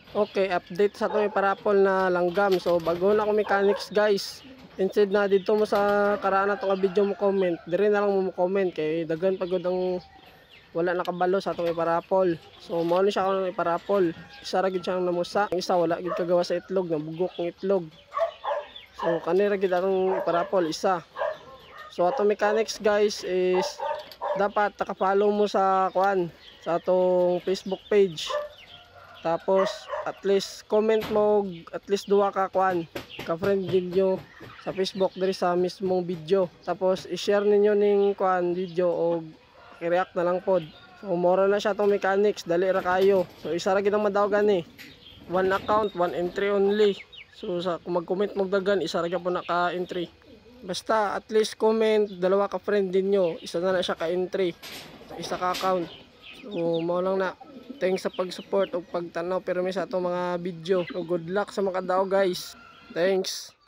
Okay, update sa itong iparapol na langgam. So, bago na ako mechanics guys. Instead na dito mo sa karaan na itong video mo comment, dire na lang mo comment. Kay dagan pagod ang wala nakabalo sa itong iparapol. So, mao ni siya akong iparapol. Isa ra gid siyang namusa. Ang isa wala gid kagawa sa itlog, nabugok ng itlog. So, kanira gid akong iparapol, isa. So, atong mechanics guys is dapat naka-follow mo sa kuan, sa atong Facebook page. Tapos at least comment mo at least duha ka kuan ka friend ninyo sa Facebook diri sa mismong video. Tapos i-share ninyo ning kuan video o i-react na lang pod. So mora na siya tong mechanics, dali ra kayo. So isa ra gid ang madawgan ni. One account, one entry only. So sa kung mag-comment mo dagan, isa ra gyud po naka entry. Basta at least comment dalawa ka friend ninyo, isa na siya ka entry. Isa ka account. So mao lang na. Thanks sa pag-support o pagtanaw pero may sa itong mga video. So good luck sa mga daw guys. Thanks.